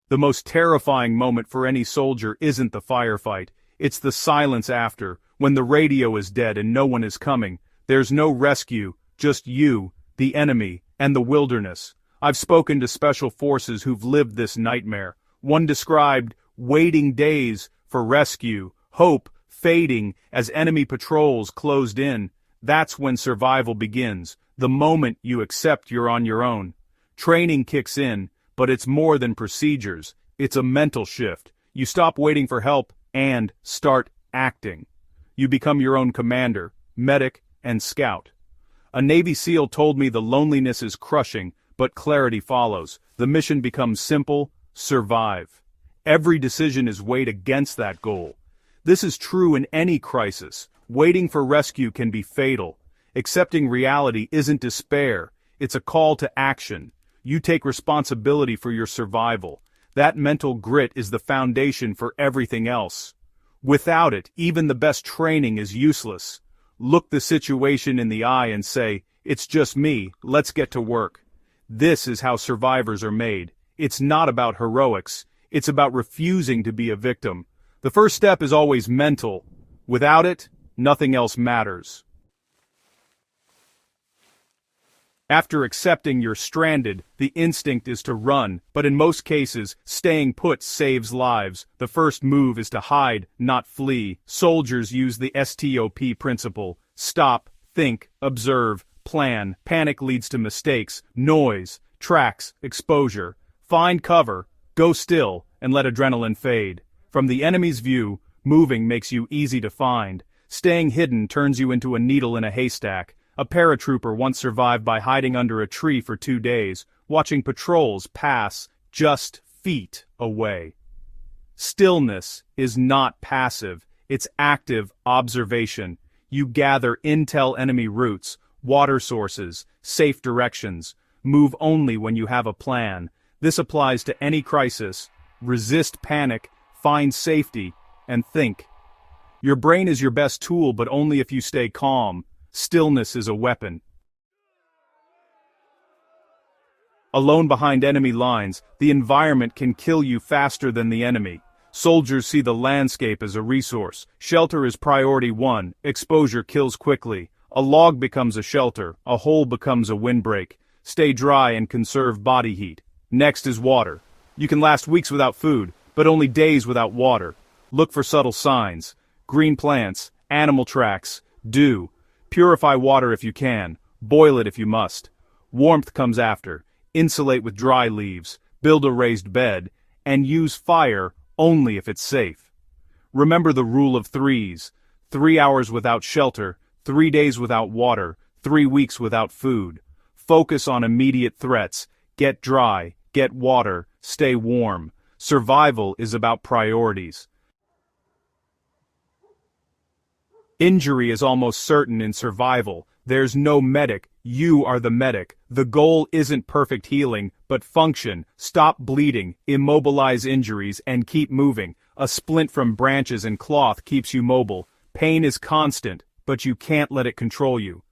The most terrifying moment for any soldier isn't the firefight, it's the silence after, when the radio is dead and no one is coming. There's no rescue, just you, the enemy, and the wilderness. I've spoken to special forces who've lived this nightmare. One described waiting days for rescue, hope fading as enemy patrols closed in. That's when survival begins, the moment you accept you're on your own. Training kicks in, but it's more than procedures. It's a mental shift. You stop waiting for help and start acting. You become your own commander, medic, and scout. A Navy SEAL told me the loneliness is crushing, but clarity follows. The mission becomes simple: survive. Every decision is weighed against that goal. This is true in any crisis. Waiting for rescue can be fatal. Accepting reality isn't despair, it's a call to action. You take responsibility for your survival. That mental grit is the foundation for everything else. Without it, even the best training is useless. Look the situation in the eye and say, "It's just me, let's get to work." This is how survivors are made. It's not about heroics, it's about refusing to be a victim. The first step is always mental. Without it, nothing else matters. After accepting you're stranded, the instinct is to run, but in most cases, staying put saves lives. The first move is to hide, not flee. Soldiers use the STOP principle: stop, think, observe, plan. Panic leads to mistakes, noise, tracks, exposure. Find cover, go still, and let adrenaline fade. From the enemy's view, moving makes you easy to find. Staying hidden turns you into a needle in a haystack. A paratrooper once survived by hiding under a tree for 2 days, watching patrols pass just feet away. Stillness is not passive, it's active observation. You gather intel enemy routes, water sources, safe directions. Move only when you have a plan. This applies to any crisis. Resist panic, find safety, and think. Your brain is your best tool, but only if you stay calm. Stillness is a weapon. Alone behind enemy lines, the environment can kill you faster than the enemy. Soldiers see the landscape as a resource. Shelter is priority one. Exposure kills quickly. A log becomes a shelter. A hole becomes a windbreak. Stay dry and conserve body heat. Next is water. You can last weeks without food, but only days without water. Look for subtle signs. Green plants, animal tracks, dew. Purify water if you can. Boil it if you must. Warmth comes after. Insulate with dry leaves. Build a raised bed. And use fire only if it's safe. Remember the rule of threes. 3 hours without shelter, 3 days without water, 3 weeks without food. Focus on immediate threats. Get dry, get water, stay warm. Survival is about priorities. Injury is almost certain in survival. There's no medic, you are the medic. The goal isn't perfect healing, but function. Stop bleeding, immobilize injuries, and keep moving. A splint from branches and cloth keeps you mobile. Pain is constant, but you can't let it control you.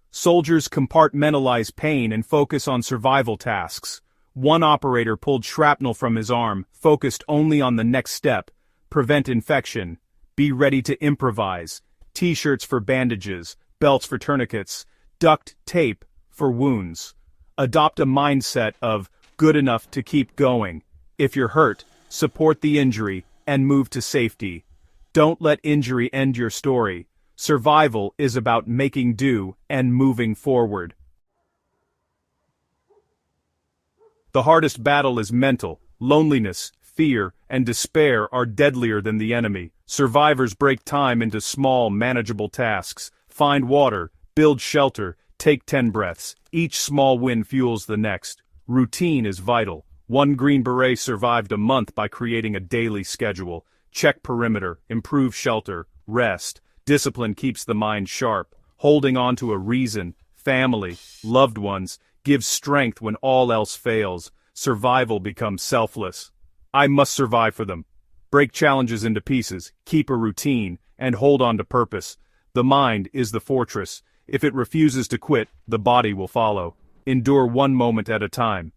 Soldiers compartmentalize pain and focus on survival tasks. One operator pulled shrapnel from his arm, focused only on the next step. Prevent infection. Be ready to improvise. T-shirts for bandages, belts for tourniquets, duct tape for wounds. Adopt a mindset of good enough to keep going. If you're hurt, support the injury and move to safety. Don't let injury end your story. Survival is about making do and moving forward. The hardest battle is mental. Loneliness, fear, and despair are deadlier than the enemy. Survivors break time into small, manageable tasks. Find water, build shelter, take 10 breaths. Each small win fuels the next. Routine is vital. One Green Beret survived a month by creating a daily schedule. Check perimeter, improve shelter, rest. Discipline keeps the mind sharp. Holding on to a reason, family, loved ones, gives strength when all else fails. Survival becomes selfless. I must survive for them. Break challenges into pieces, keep a routine, and hold on to purpose. The mind is the fortress. If it refuses to quit, the body will follow. Endure one moment at a time.